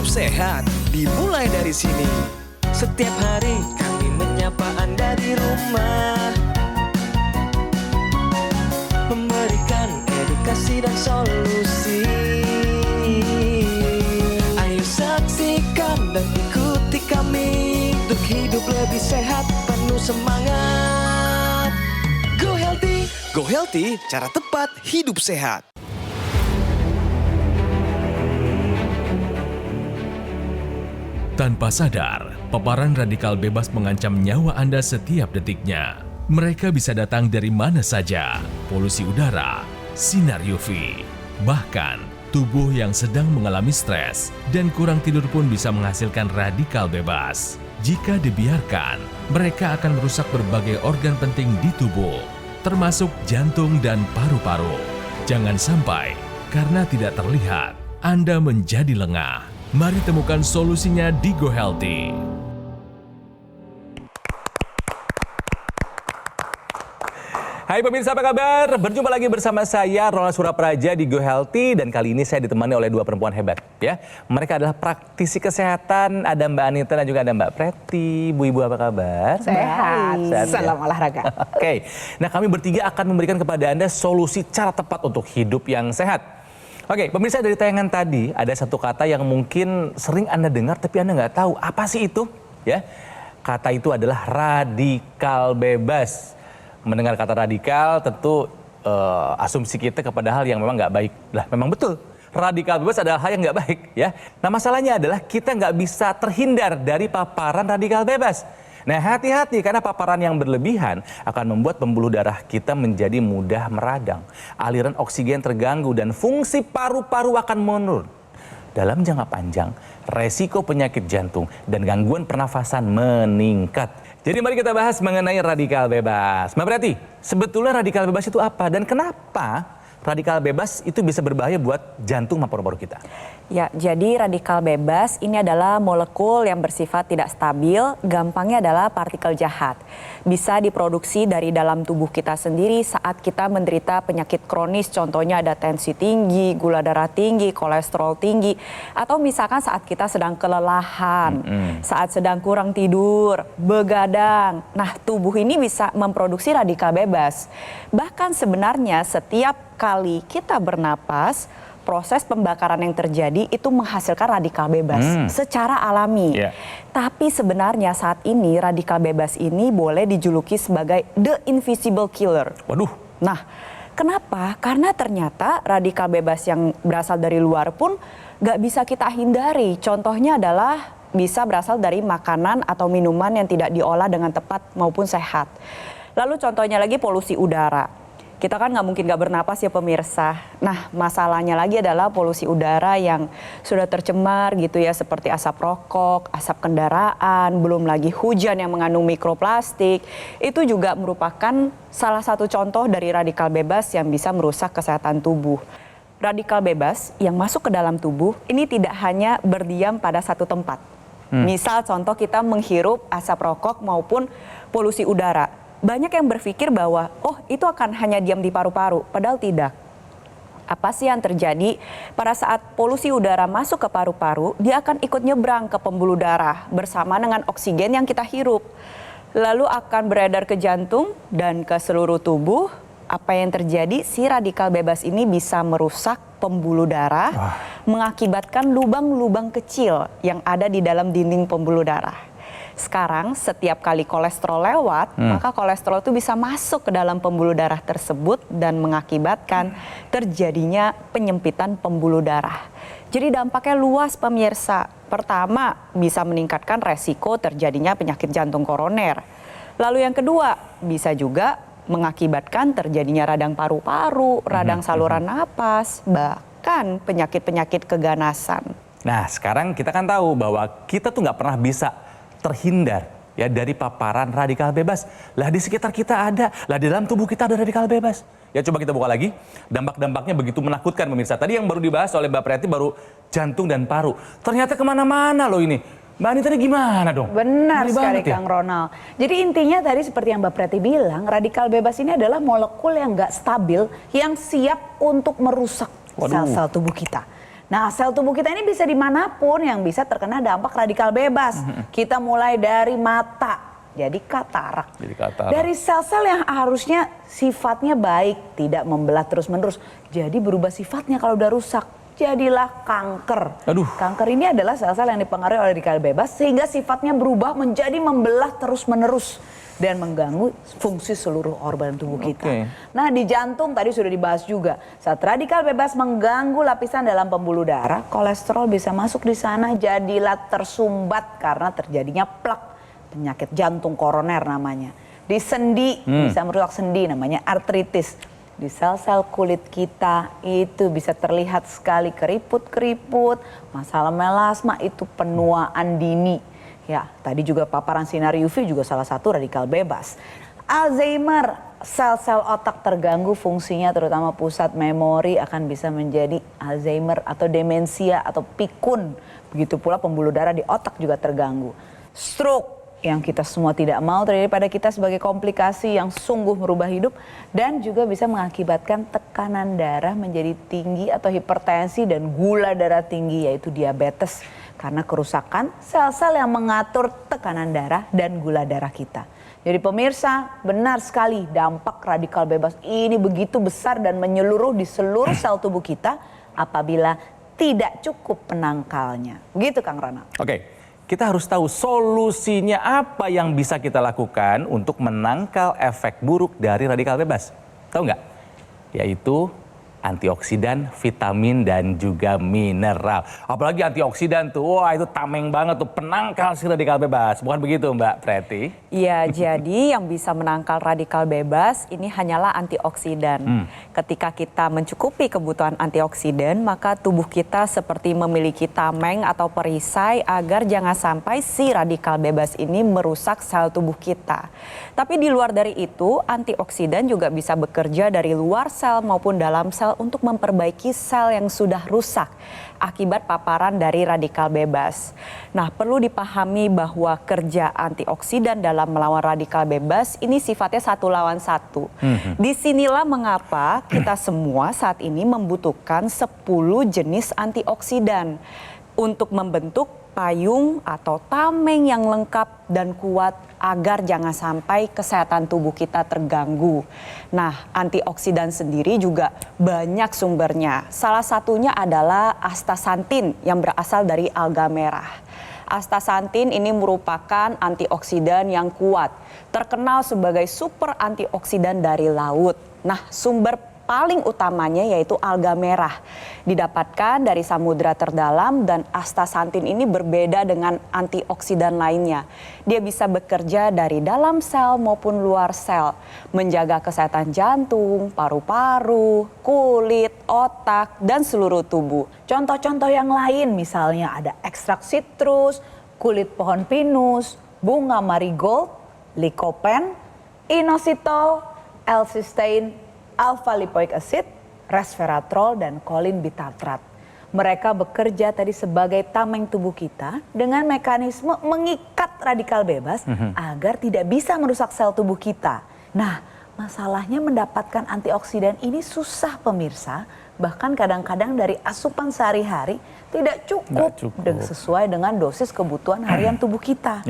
sehat dimulai dari sini. Setiap hari kami menyapa Anda di rumah, memberikan edukasi dan solusi. Ayo saksikan dan ikuti kami untuk hidup lebih sehat, penuh semangat. Go Healthy. Go Healthy, cara tepat hidup sehat. Tanpa sadar, paparan radikal bebas mengancam nyawa Anda setiap detiknya. Mereka bisa datang dari mana saja, polusi udara, sinar UV, bahkan tubuh yang sedang mengalami stres dan kurang tidur pun bisa menghasilkan radikal bebas. Jika dibiarkan, mereka akan merusak berbagai organ penting di tubuh, termasuk jantung dan paru-paru. Jangan sampai, karena tidak terlihat, Anda menjadi lengah. Mari temukan solusinya di Go Healthy. Hai pemirsa, apa kabar? Berjumpa lagi bersama saya Ronald Surapraja di Go Healthy, dan kali ini saya ditemani oleh dua perempuan hebat ya. Mereka adalah praktisi kesehatan, ada Mbak Anita dan juga ada Mbak Preti. Bu-ibu apa kabar? Sehat. Salam olahraga. Oke. Nah, kami bertiga akan memberikan kepada Anda solusi cara tepat untuk hidup yang sehat. Oke, pemirsa, dari tayangan tadi ada satu kata yang mungkin sering Anda dengar tapi Anda nggak tahu apa sih itu ya. Kata itu adalah radikal bebas. Mendengar kata radikal tentu asumsi kita kepada hal yang memang nggak baik. Lah, memang betul. Radikal bebas adalah hal yang nggak baik ya. Nah, masalahnya adalah kita nggak bisa terhindar dari paparan radikal bebas. Nah, hati-hati karena paparan yang berlebihan akan membuat pembuluh darah kita menjadi mudah meradang. Aliran oksigen terganggu dan fungsi paru-paru akan menurun. Dalam jangka panjang, resiko penyakit jantung dan gangguan pernafasan meningkat. Jadi mari kita bahas mengenai radikal bebas. Mbak Preti, sebetulnya radikal bebas itu apa dan kenapa radikal bebas itu bisa berbahaya buat jantung dan paru-paru kita? Ya, jadi radikal bebas ini adalah molekul yang bersifat tidak stabil, gampangnya adalah partikel jahat. Bisa diproduksi dari dalam tubuh kita sendiri saat kita menderita penyakit kronis, contohnya ada tensi tinggi, gula darah tinggi, kolesterol tinggi, atau misalkan saat kita sedang kelelahan, saat sedang kurang tidur, begadang. Nah, tubuh ini bisa memproduksi radikal bebas. Bahkan sebenarnya setiap kali kita bernapas, proses pembakaran yang terjadi itu menghasilkan radikal bebas secara alami. Tapi sebenarnya saat ini radikal bebas ini boleh dijuluki sebagai the invisible killer. Waduh. Nah, kenapa? Karena ternyata radikal bebas yang berasal dari luar pun nggak bisa kita hindari. Contohnya adalah bisa berasal dari makanan atau minuman yang tidak diolah dengan tepat maupun sehat. Lalu contohnya lagi polusi udara. Kita kan nggak mungkin nggak bernapas ya pemirsa. Nah, masalahnya lagi adalah polusi udara yang sudah tercemar gitu ya, seperti asap rokok, asap kendaraan, belum lagi hujan yang mengandung mikroplastik. Itu juga merupakan salah satu contoh dari radikal bebas yang bisa merusak kesehatan tubuh. Radikal bebas yang masuk ke dalam tubuh ini tidak hanya berdiam pada satu tempat. Misal contoh kita menghirup asap rokok maupun polusi udara. Banyak yang berpikir bahwa, oh itu akan hanya diam di paru-paru, padahal tidak. Apa sih yang terjadi? Pada saat polusi udara masuk ke paru-paru, dia akan ikut nyebrang ke pembuluh darah bersama dengan oksigen yang kita hirup. Lalu akan beredar ke jantung dan ke seluruh tubuh. Apa yang terjadi? Si radikal bebas ini bisa merusak pembuluh darah, mengakibatkan lubang-lubang kecil yang ada di dalam dinding pembuluh darah. Sekarang setiap kali kolesterol lewat, maka kolesterol itu bisa masuk ke dalam pembuluh darah tersebut dan mengakibatkan terjadinya penyempitan pembuluh darah. Jadi dampaknya luas pemirsa. Pertama, bisa meningkatkan resiko terjadinya penyakit jantung koroner. Lalu yang kedua, bisa juga mengakibatkan terjadinya radang paru-paru, radang saluran napas, bahkan penyakit-penyakit keganasan. Nah, sekarang kita kan tahu bahwa kita tuh nggak pernah bisa terhindar ya dari paparan radikal bebas. Lah di sekitar kita ada, lah di dalam tubuh kita ada radikal bebas. Ya coba kita buka lagi, dampak-dampaknya begitu menakutkan pemirsa. Tadi yang baru dibahas oleh Mbak Preti baru jantung dan paru. Ternyata kemana-mana loh ini. Mbak Anita tadi gimana dong? Benar Ngeri sekali banget ya? Kang Ronald. Jadi intinya tadi seperti yang Mbak Preti bilang, radikal bebas ini adalah molekul yang nggak stabil, yang siap untuk merusak sel-sel tubuh kita. Nah, sel tubuh kita ini bisa dimanapun yang bisa terkena dampak radikal bebas. Kita mulai dari mata, jadi katarak. Dari sel-sel yang harusnya sifatnya baik, tidak membelah terus-menerus, jadi berubah sifatnya kalau udah rusak. Jadilah kanker. Aduh. Kanker ini adalah sel-sel yang dipengaruhi oleh radikal bebas sehingga sifatnya berubah menjadi membelah terus-menerus dan mengganggu fungsi seluruh organ tubuh kita. Nah, di jantung tadi sudah dibahas juga. Saat radikal bebas mengganggu lapisan dalam pembuluh darah, kolesterol bisa masuk di sana, jadilah tersumbat karena terjadinya plak, penyakit jantung koroner namanya. Di sendi bisa merusak sendi, namanya artritis. Di sel-sel kulit kita itu bisa terlihat sekali keriput-keriput, masalah melasma itu penuaan dini. Ya, tadi juga paparan sinar UV juga salah satu radikal bebas. Alzheimer, sel-sel otak terganggu fungsinya terutama pusat memori akan bisa menjadi Alzheimer atau demensia atau pikun. Begitu pula pembuluh darah di otak juga terganggu. Stroke yang kita semua tidak mau terjadi pada kita sebagai komplikasi yang sungguh merubah hidup dan juga bisa mengakibatkan tekanan darah menjadi tinggi atau hipertensi dan gula darah tinggi yaitu diabetes karena kerusakan sel-sel yang mengatur tekanan darah dan gula darah kita. Jadi pemirsa, benar sekali dampak radikal bebas ini begitu besar dan menyeluruh di seluruh sel tubuh kita apabila tidak cukup penangkalnya. Begitu Kang Ronald. Oke. Kita harus tahu solusinya apa yang bisa kita lakukan untuk menangkal efek buruk dari radikal bebas. Tahu nggak? Yaitu antioksidan, vitamin, dan juga mineral. Apalagi antioksidan tuh, wah itu tameng banget tuh, penangkal si radikal bebas. Bukan begitu Mbak Preti? Iya, jadi yang bisa menangkal radikal bebas ini hanyalah antioksidan. Ketika kita mencukupi kebutuhan antioksidan, maka tubuh kita seperti memiliki tameng atau perisai agar jangan sampai si radikal bebas ini merusak sel tubuh kita. Tapi di luar dari itu, antioksidan juga bisa bekerja dari luar sel maupun dalam sel untuk memperbaiki sel yang sudah rusak akibat paparan dari radikal bebas. Nah, perlu dipahami bahwa kerja antioksidan dalam melawan radikal bebas ini sifatnya satu lawan satu. Disinilah mengapa kita semua saat ini membutuhkan 10 jenis antioksidan untuk membentuk payung atau tameng yang lengkap dan kuat agar jangan sampai kesehatan tubuh kita terganggu. Nah, antioksidan sendiri juga banyak sumbernya. Salah satunya adalah astaxanthin yang berasal dari alga merah. Astaxanthin ini merupakan antioksidan yang kuat, terkenal sebagai super antioksidan dari laut. Nah, sumber paling utamanya yaitu alga merah. Didapatkan dari samudra terdalam dan astaxanthin ini berbeda dengan antioksidan lainnya. Dia bisa bekerja dari dalam sel maupun luar sel, menjaga kesehatan jantung, paru-paru, kulit, otak, dan seluruh tubuh. Contoh-contoh yang lain misalnya ada ekstrak sitrus, kulit pohon pinus, bunga marigold, lycopene, inositol, L-cysteine, alpha lipoic acid, resveratrol, dan kolin bitartrat. Mereka bekerja tadi sebagai tameng tubuh kita dengan mekanisme mengikat radikal bebas agar tidak bisa merusak sel tubuh kita. Nah, masalahnya mendapatkan antioksidan ini susah pemirsa, bahkan kadang-kadang dari asupan sehari-hari tidak cukup. Sesuai dengan dosis kebutuhan harian tubuh kita.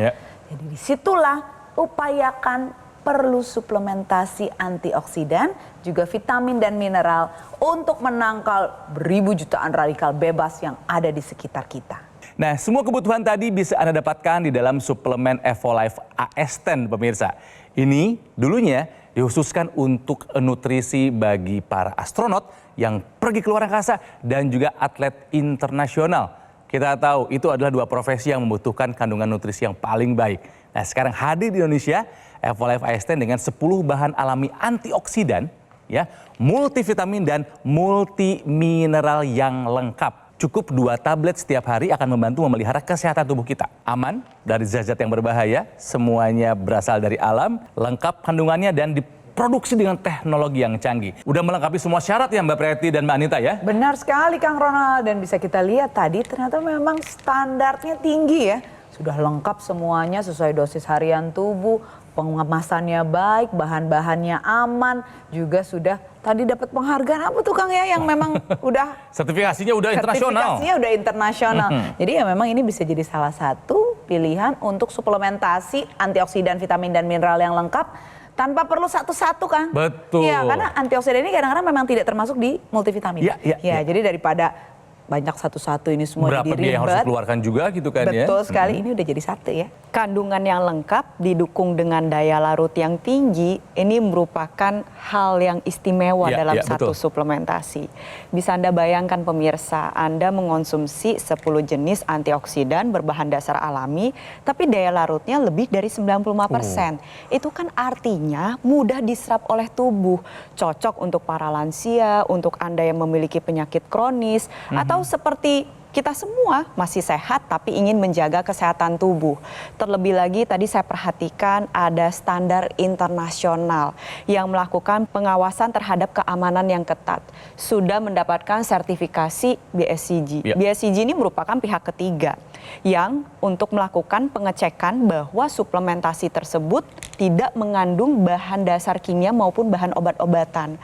Jadi disitulah upayakan perlu suplementasi antioksidan, juga vitamin dan mineral untuk menangkal beribu jutaan radikal bebas yang ada di sekitar kita. Nah, semua kebutuhan tadi bisa Anda dapatkan di dalam suplemen Evolife AS10 pemirsa. Ini dulunya dikhususkan untuk nutrisi bagi para astronot yang pergi ke luar angkasa dan juga atlet internasional. Kita tahu itu adalah dua profesi yang membutuhkan kandungan nutrisi yang paling baik. Nah, sekarang hadir di Indonesia Evolife AS10 dengan 10 bahan alami antioksidan, ya, multivitamin dan multimineral yang lengkap. Cukup 2 tablet setiap hari akan membantu memelihara kesehatan tubuh kita. Aman dari zat-zat yang berbahaya, semuanya berasal dari alam, lengkap kandungannya dan diproduksi dengan teknologi yang canggih. Udah melengkapi semua syarat ya Mbak Preti dan Mbak Anita ya? Benar sekali Kang Ronald, dan bisa kita lihat tadi ternyata memang standarnya tinggi ya. Sudah lengkap semuanya sesuai dosis harian tubuh, pengemasannya baik, bahan-bahannya aman, juga sudah tadi dapat penghargaan apa tuh Kang ya yang memang udah Sertifikasinya udah internasional. sertifikasinya udah internasional. Jadi ya memang ini bisa jadi salah satu pilihan untuk suplementasi antioksidan, vitamin dan mineral yang lengkap tanpa perlu satu-satu kan. Betul. Iya, karena antioksidan ini kadang-kadang memang tidak termasuk di multivitamin. Iya. Jadi daripada banyak satu-satu ini semua Berapa jadi biaya yang harus ribet. dikeluarkan juga gitu kan ya. Betul sekali, ini udah jadi satu ya. Kandungan yang lengkap didukung dengan daya larut yang tinggi, ini merupakan hal yang istimewa Ya, dalam ya, satu betul. suplementasi. Bisa Anda bayangkan pemirsa, Anda mengonsumsi 10 jenis antioksidan berbahan dasar alami, tapi daya larutnya lebih dari 95%. Itu kan artinya mudah diserap oleh tubuh, cocok untuk para lansia, untuk Anda yang memiliki penyakit kronis, atau seperti kita semua masih sehat tapi ingin menjaga kesehatan tubuh. Terlebih lagi tadi saya perhatikan ada standar internasional yang melakukan pengawasan terhadap keamanan yang ketat. Sudah mendapatkan sertifikasi BSCG. Ya. BSCG ini merupakan pihak ketiga yang untuk melakukan pengecekan bahwa suplementasi tersebut tidak mengandung bahan dasar kimia maupun bahan obat-obatan.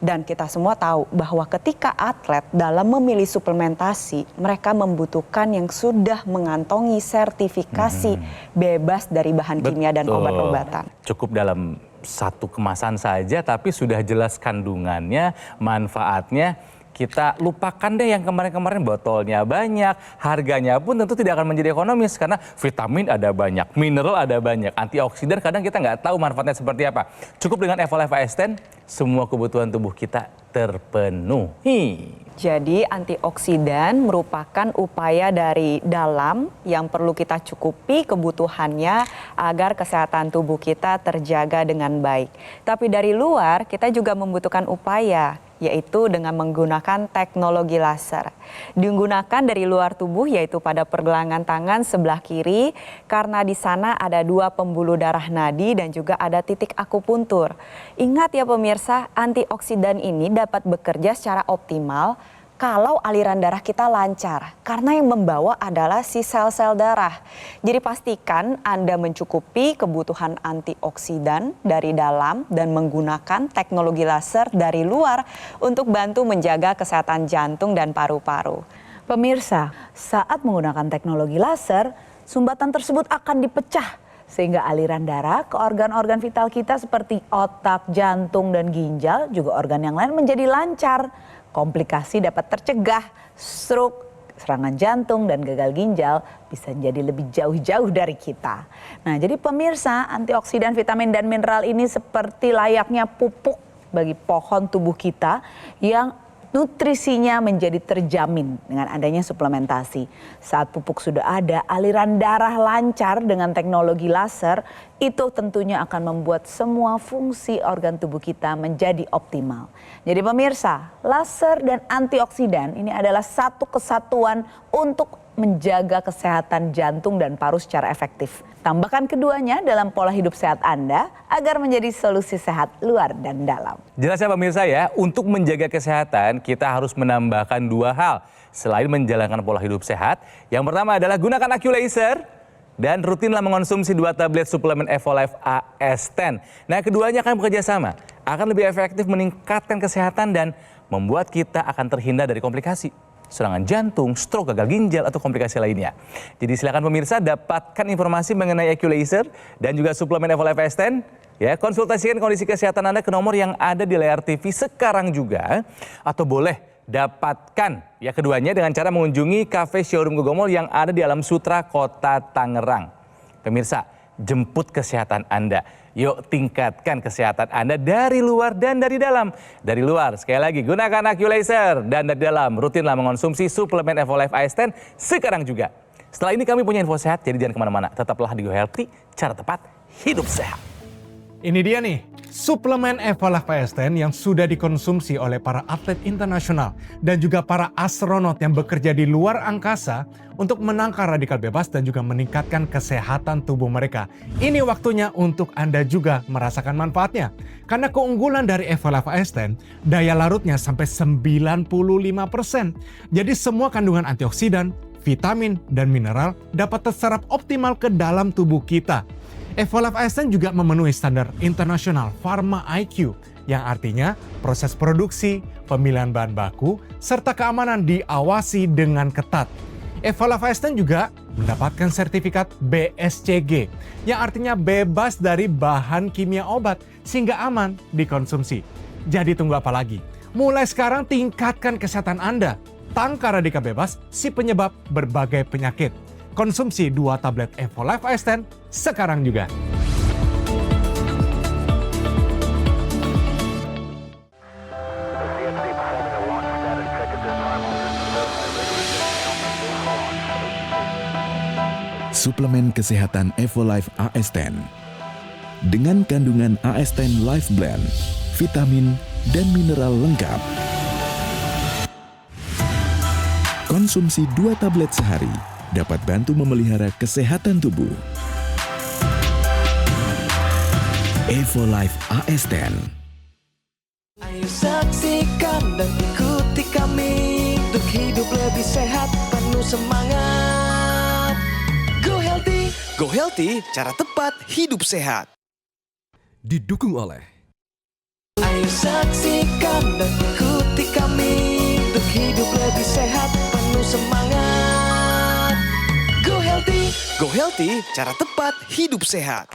Dan kita semua tahu bahwa ketika atlet dalam memilih suplementasi, mereka membutuhkan yang sudah mengantongi sertifikasi bebas dari bahan kimia dan Betul. obat-obatan. Cukup dalam satu kemasan saja tapi sudah jelas kandungannya, manfaatnya. Kita lupakan deh yang kemarin-kemarin botolnya banyak, harganya pun tentu tidak akan menjadi ekonomis karena vitamin ada banyak, mineral ada banyak, antioksidan kadang kita nggak tahu manfaatnya seperti apa. Cukup dengan Evolive AS10, semua kebutuhan tubuh kita terpenuhi. Jadi antioksidan merupakan upaya dari dalam yang perlu kita cukupi kebutuhannya agar kesehatan tubuh kita terjaga dengan baik. Tapi dari luar kita juga membutuhkan upaya, yaitu dengan menggunakan teknologi laser. Digunakan dari luar tubuh yaitu pada pergelangan tangan sebelah kiri karena di sana ada 2 pembuluh darah nadi dan juga ada titik akupuntur. Ingat ya pemirsa, antioksidan ini dapat bekerja secara optimal kalau aliran darah kita lancar, karena yang membawa adalah si sel-sel darah. Jadi pastikan Anda mencukupi kebutuhan antioksidan dari dalam dan menggunakan teknologi laser dari luar untuk bantu menjaga kesehatan jantung dan paru-paru. Pemirsa, saat menggunakan teknologi laser, sumbatan tersebut akan dipecah sehingga aliran darah ke organ-organ vital kita seperti otak, jantung, dan ginjal, juga organ yang lain menjadi lancar. Komplikasi dapat tercegah, stroke, serangan jantung, dan gagal ginjal bisa jadi lebih jauh-jauh dari kita. Nah, jadi pemirsa, antioksidan, vitamin, dan mineral ini seperti layaknya pupuk bagi pohon tubuh kita yang nutrisinya menjadi terjamin dengan adanya suplementasi. Saat pupuk sudah ada, aliran darah lancar dengan teknologi laser, itu tentunya akan membuat semua fungsi organ tubuh kita menjadi optimal. Jadi pemirsa, laser dan antioksidan ini adalah satu kesatuan untuk menjaga kesehatan jantung dan paru secara efektif. Tambahkan keduanya dalam pola hidup sehat Anda agar menjadi solusi sehat luar dan dalam. Jelas ya pemirsa ya, untuk menjaga kesehatan kita harus menambahkan 2 hal. Selain menjalankan pola hidup sehat, yang pertama adalah gunakan AccuLaser dan rutinlah mengonsumsi 2 tablet suplemen Evolive AS10. Nah, keduanya akan bekerja sama, akan lebih efektif meningkatkan kesehatan dan membuat kita akan terhindar dari komplikasi serangan jantung, stroke, gagal ginjal, atau komplikasi lainnya. Jadi silakan pemirsa dapatkan informasi mengenai AccuLaser dan juga suplemen Evolive AS10. Ya, konsultasikan kondisi kesehatan Anda ke nomor yang ada di layar TV sekarang juga. Atau boleh dapatkan ya keduanya dengan cara mengunjungi cafe showroom Gogomol yang ada di Alam Sutra, Kota Tangerang. Pemirsa, jemput kesehatan Anda. Yuk tingkatkan kesehatan Anda dari luar dan dari dalam. Dari luar, sekali lagi gunakan AccuLaser, dan dari dalam rutinlah mengonsumsi suplemen Evolive AS10 sekarang juga. Setelah ini kami punya info sehat, jadi jangan kemana-mana. Tetaplah di Go Healthy, cara tepat, hidup sehat. Ini dia nih, suplemen Evolive AS10 yang sudah dikonsumsi oleh para atlet internasional dan juga para astronot yang bekerja di luar angkasa untuk menangkal radikal bebas dan juga meningkatkan kesehatan tubuh mereka. Ini waktunya untuk Anda juga merasakan manfaatnya. Karena keunggulan dari Evolive AS10, daya larutnya sampai 95%. Jadi semua kandungan antioksidan, vitamin, dan mineral dapat terserap optimal ke dalam tubuh kita. Evolave Ascend juga memenuhi standar internasional Pharma IQ, yang artinya proses produksi, pemilihan bahan baku, serta keamanan diawasi dengan ketat. Evolave Ascend juga mendapatkan sertifikat BSCG, yang artinya bebas dari bahan kimia obat, sehingga aman dikonsumsi. Jadi tunggu apa lagi? Mulai sekarang tingkatkan kesehatan Anda. Tangkar radikal bebas, si penyebab berbagai penyakit. Konsumsi 2 tablet Evolave Ascend sekarang juga. Suplemen kesehatan Evolife AS10 dengan kandungan AS10 Life Blend, vitamin dan mineral lengkap. Konsumsi 2 tablet sehari dapat bantu memelihara kesehatan tubuh. Evolife AS10. Ayo saksikan dan ikuti kami untuk hidup lebih sehat, penuh semangat. Go Healthy, cara tepat hidup sehat. Didukung oleh Ayo saksikan dan ikuti kami untuk hidup lebih sehat, penuh semangat. Go Healthy, cara tepat hidup sehat.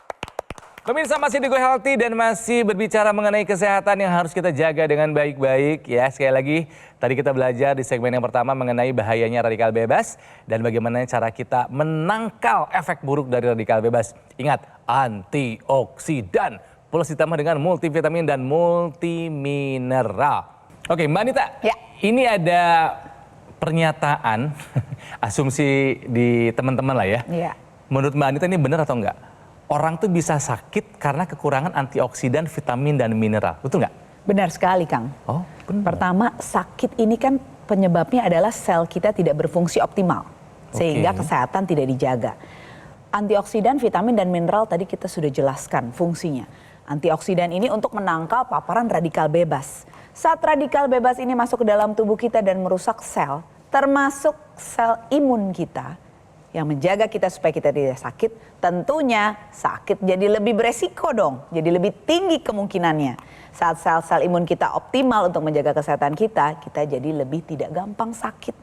Pemirsa masih di Go Healthy dan masih berbicara mengenai kesehatan yang harus kita jaga dengan baik-baik ya. Sekali lagi tadi kita belajar di segmen yang pertama mengenai bahayanya radikal bebas dan bagaimana cara kita menangkal efek buruk dari radikal bebas. Ingat, antioksidan plus ditambah dengan multivitamin dan multimineral. Oke, Mbak Anita, Ya. ini ada pernyataan asumsi di teman-teman lah ya. Iya. Menurut Mbak Anita ini benar atau enggak? Orang tuh bisa sakit karena kekurangan antioksidan, vitamin, dan mineral. Betul nggak? Benar sekali, Kang. Oh, benar. Pertama, sakit ini kan penyebabnya adalah sel kita tidak berfungsi optimal. Sehingga Oke. kesehatan tidak dijaga. Antioksidan, vitamin, dan mineral tadi kita sudah jelaskan fungsinya. Antioksidan ini untuk menangkal paparan radikal bebas. Saat radikal bebas ini masuk ke dalam tubuh kita dan merusak sel, termasuk sel imun kita, yang menjaga kita supaya kita tidak sakit, tentunya sakit jadi lebih beresiko dong, jadi lebih tinggi kemungkinannya. Saat sel-sel imun kita optimal untuk menjaga kesehatan kita jadi lebih tidak gampang sakit.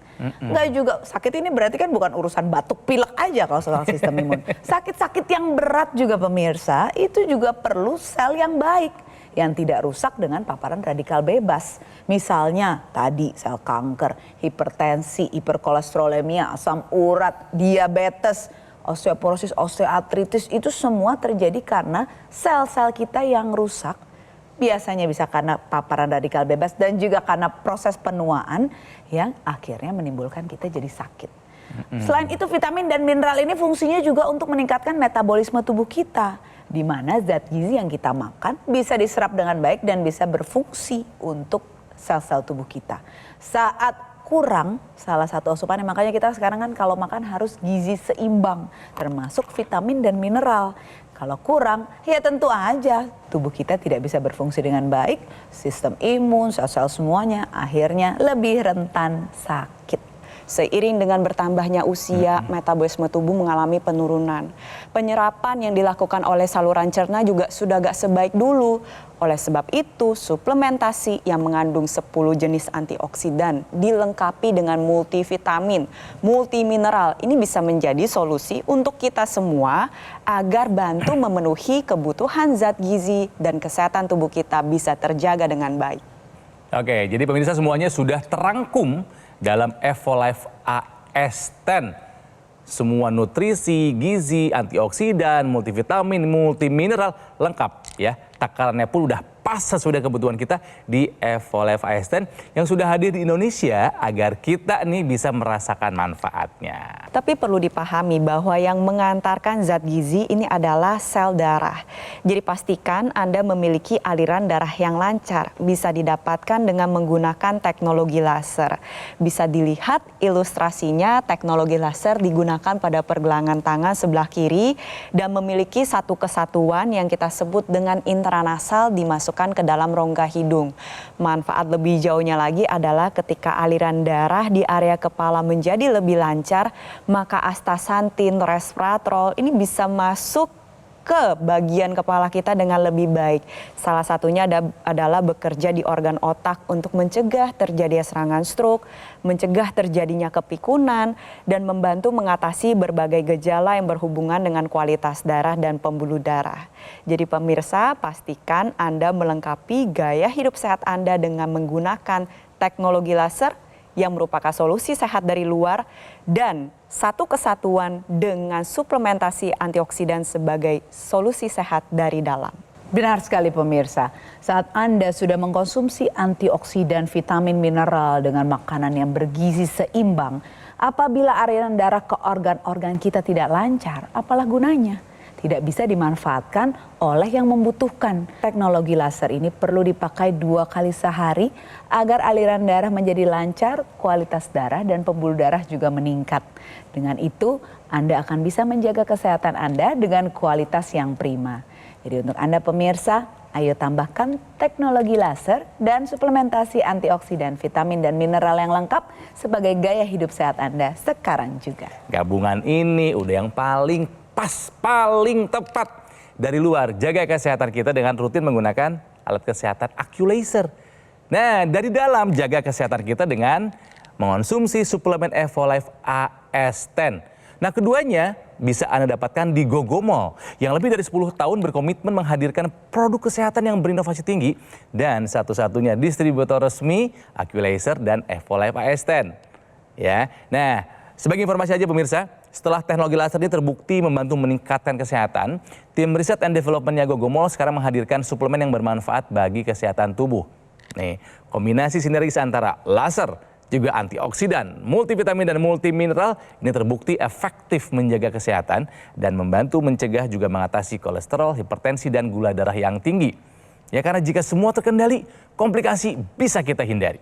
Enggak juga, sakit ini berarti kan bukan urusan batuk pilek aja kalau soal sistem imun. Sakit-sakit yang berat juga pemirsa, itu juga perlu sel yang baik, yang tidak rusak dengan paparan radikal bebas. Misalnya tadi sel kanker, hipertensi, hiperkolesterolemia, asam urat, diabetes, osteoporosis, osteoartritis, itu semua terjadi karena sel-sel kita yang rusak. Biasanya bisa karena paparan radikal bebas dan juga karena proses penuaan yang akhirnya menimbulkan kita jadi sakit. Selain itu vitamin dan mineral ini fungsinya juga untuk meningkatkan metabolisme tubuh kita. Di mana zat gizi yang kita makan bisa diserap dengan baik dan bisa berfungsi untuk sel-sel tubuh kita. Saat kurang salah satu asupan, makanya kita sekarang kan kalau makan harus gizi seimbang, termasuk vitamin dan mineral. Kalau kurang, ya tentu aja tubuh kita tidak bisa berfungsi dengan baik, sistem imun, sel-sel semuanya akhirnya lebih rentan sakit. Seiring dengan bertambahnya usia, metabolisme tubuh mengalami penurunan. Penyerapan yang dilakukan oleh saluran cerna juga sudah gak sebaik dulu. Oleh sebab itu, suplementasi yang mengandung 10 jenis antioksidan dilengkapi dengan multivitamin, multimineral. Ini bisa menjadi solusi untuk kita semua agar bantu memenuhi kebutuhan zat gizi dan kesehatan tubuh kita bisa terjaga dengan baik. Oke, jadi pemirsa semuanya sudah terangkum dalam Evolife AS10. Semua nutrisi, gizi, antioksidan, multivitamin, multimineral lengkap ya. Takarannya pun udah pas sesuai kebutuhan kita di Evolife AS10 yang sudah hadir di Indonesia agar kita nih bisa merasakan manfaatnya. Tapi perlu dipahami bahwa yang mengantarkan zat gizi ini adalah sel darah. Jadi pastikan Anda memiliki aliran darah yang lancar. Bisa didapatkan dengan menggunakan teknologi laser. Bisa dilihat ilustrasinya, teknologi laser digunakan pada pergelangan tangan sebelah kiri dan memiliki satu kesatuan yang kita sebut dengan intranasal dimasukkan ke dalam rongga hidung. Manfaat lebih jauhnya lagi adalah ketika aliran darah di area kepala menjadi lebih lancar, maka astaxanthin, resveratrol ini bisa masuk ke bagian kepala kita dengan lebih baik. Salah satunya adalah bekerja di organ otak untuk mencegah terjadinya serangan stroke, mencegah terjadinya kepikunan, dan membantu mengatasi berbagai gejala yang berhubungan dengan kualitas darah dan pembuluh darah. Jadi pemirsa, pastikan Anda melengkapi gaya hidup sehat Anda dengan menggunakan teknologi laser yang merupakan solusi sehat dari luar dan satu kesatuan dengan suplementasi antioksidan sebagai solusi sehat dari dalam. Benar sekali pemirsa, saat Anda sudah mengkonsumsi antioksidan, vitamin, mineral dengan makanan yang bergizi seimbang, apabila aliran darah ke organ-organ kita tidak lancar, apalah gunanya? Tidak bisa dimanfaatkan oleh yang membutuhkan. Teknologi laser ini perlu dipakai 2 kali sehari agar aliran darah menjadi lancar, kualitas darah dan pembuluh darah juga meningkat. Dengan itu, Anda akan bisa menjaga kesehatan Anda dengan kualitas yang prima. Jadi untuk Anda pemirsa, ayo tambahkan teknologi laser dan suplementasi antioksidan, vitamin dan mineral yang lengkap sebagai gaya hidup sehat Anda sekarang juga. Gabungan ini udah yang paling pas, paling tepat. Dari luar, jaga kesehatan kita dengan rutin menggunakan alat kesehatan AccuLaser. Nah, dari dalam, jaga kesehatan kita dengan mengonsumsi suplemen Evolife AS10. Nah, keduanya bisa Anda dapatkan di Gogomall yang lebih dari 10 tahun berkomitmen menghadirkan produk kesehatan yang berinovasi tinggi dan satu-satunya distributor resmi AccuLaser dan Evolife AS10. Ya. Nah, sebagai informasi aja pemirsa, setelah teknologi laser ini terbukti membantu meningkatkan kesehatan, tim riset and development-nya Gogomall sekarang menghadirkan suplemen yang bermanfaat bagi kesehatan tubuh. Nih, kombinasi sinergis antara laser, juga antioksidan, multivitamin dan multimineral ini terbukti efektif menjaga kesehatan dan membantu mencegah juga mengatasi kolesterol, hipertensi dan gula darah yang tinggi. Ya karena jika semua terkendali, komplikasi bisa kita hindari.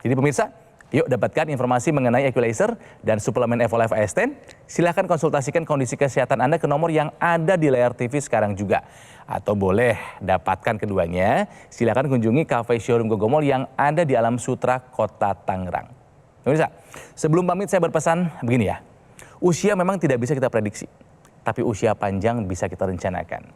Jadi pemirsa, yuk dapatkan informasi mengenai AccuLaser dan suplemen Evolife AS10. Silahkan konsultasikan kondisi kesehatan Anda ke nomor yang ada di layar TV sekarang juga. Atau boleh dapatkan keduanya, silahkan kunjungi cafe showroom Gogomall yang ada di Alam Sutra, Kota Tangerang. Pemirsa, sebelum pamit saya berpesan begini ya. Usia memang tidak bisa kita prediksi, tapi usia panjang bisa kita rencanakan.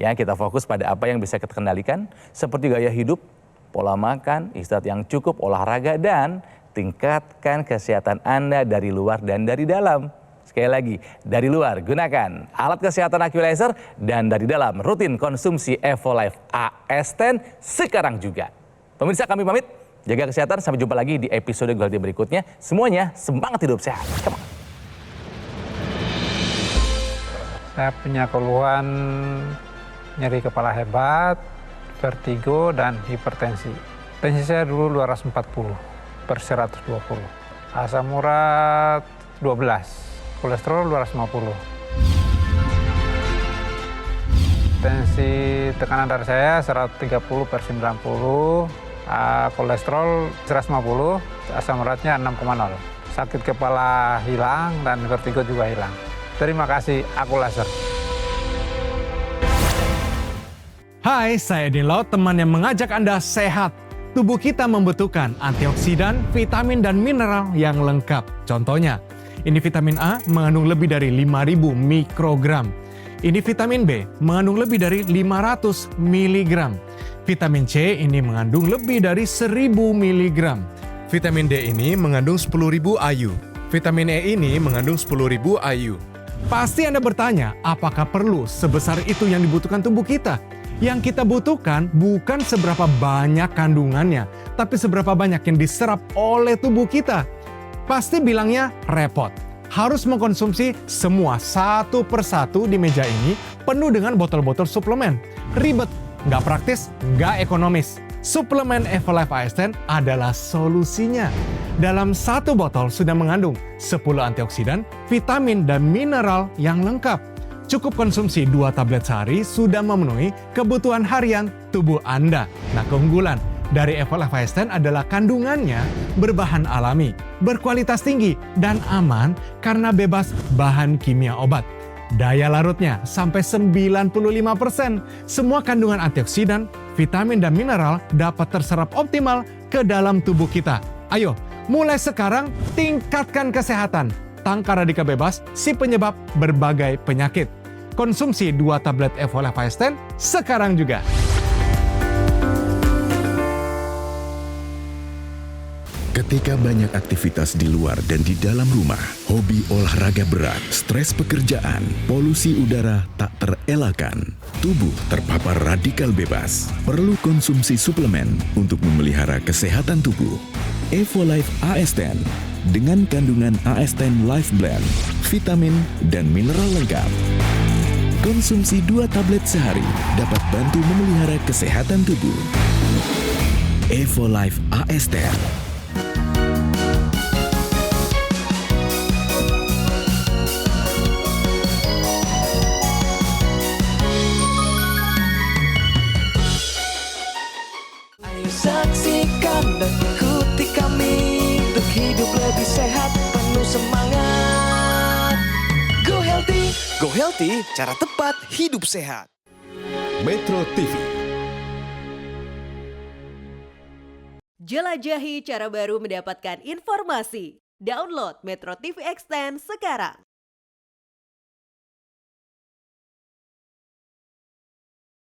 Ya, kita fokus pada apa yang bisa kita kendalikan, seperti gaya hidup, pola makan, istirahat yang cukup, olahraga, dan tingkatkan kesehatan Anda dari luar dan dari dalam. Sekali lagi, dari luar gunakan alat kesehatan AccuLaser dan dari dalam rutin konsumsi Evolife AS10 sekarang juga. Pemirsa kami pamit, jaga kesehatan, sampai jumpa lagi di episode Gue Healthy berikutnya. Semuanya semangat hidup sehat. Come on. Saya punya keluhan nyeri kepala hebat, vertigo dan hipertensi. Tensi saya dulu 240/120. Asam urat 12. Kolesterol 250. Tensi tekanan darah saya 130/90, kolesterol 150, asam uratnya 6,0. Sakit kepala hilang dan vertigo juga hilang. Terima kasih AccuLaser. Hai, saya Dinlaut, teman yang mengajak Anda sehat. Tubuh kita membutuhkan antioksidan, vitamin, dan mineral yang lengkap. Contohnya, ini vitamin A mengandung lebih dari 5.000 mikrogram. Ini vitamin B mengandung lebih dari 500 miligram. Vitamin C ini mengandung lebih dari 1.000 miligram. Vitamin D ini mengandung 10.000 IU. Vitamin E ini mengandung 10.000 IU. Pasti Anda bertanya, apakah perlu sebesar itu yang dibutuhkan tubuh kita? Yang kita butuhkan bukan seberapa banyak kandungannya, tapi seberapa banyak yang diserap oleh tubuh kita. Pasti bilangnya repot. Harus mengkonsumsi semua satu persatu di meja ini penuh dengan botol-botol suplemen. Ribet, nggak praktis, nggak ekonomis. Suplemen Evolife AS10 adalah solusinya. Dalam satu botol sudah mengandung 10 antioksidan, vitamin, dan mineral yang lengkap. Cukup konsumsi 2 tablet sehari sudah memenuhi kebutuhan harian tubuh Anda. Nah, keunggulan dari Evolife AS10 adalah kandungannya berbahan alami, berkualitas tinggi, dan aman karena bebas bahan kimia obat. Daya larutnya sampai 95%. Semua kandungan antioksidan, vitamin, dan mineral dapat terserap optimal ke dalam tubuh kita. Ayo, mulai sekarang tingkatkan kesehatan. Tangkar radikal bebas, si penyebab berbagai penyakit. Konsumsi 2 tablet Evolife AS10 sekarang juga. Ketika banyak aktivitas di luar dan di dalam rumah, hobi olahraga berat, stres pekerjaan, polusi udara tak terelakkan, tubuh terpapar radikal bebas, perlu konsumsi suplemen untuk memelihara kesehatan tubuh. Evolife AS10 dengan kandungan AS10 Life Blend, vitamin dan mineral lengkap. Konsumsi 2 tablet sehari dapat bantu memelihara kesehatan tubuh. Evolife AS10. Saksikan dan ikuti kami untuk hidup lebih sehat, penuh semangat. Go Healthy, cara tepat hidup sehat. Metro TV. Jelajahi cara baru mendapatkan informasi. Download Metro TV Extend sekarang.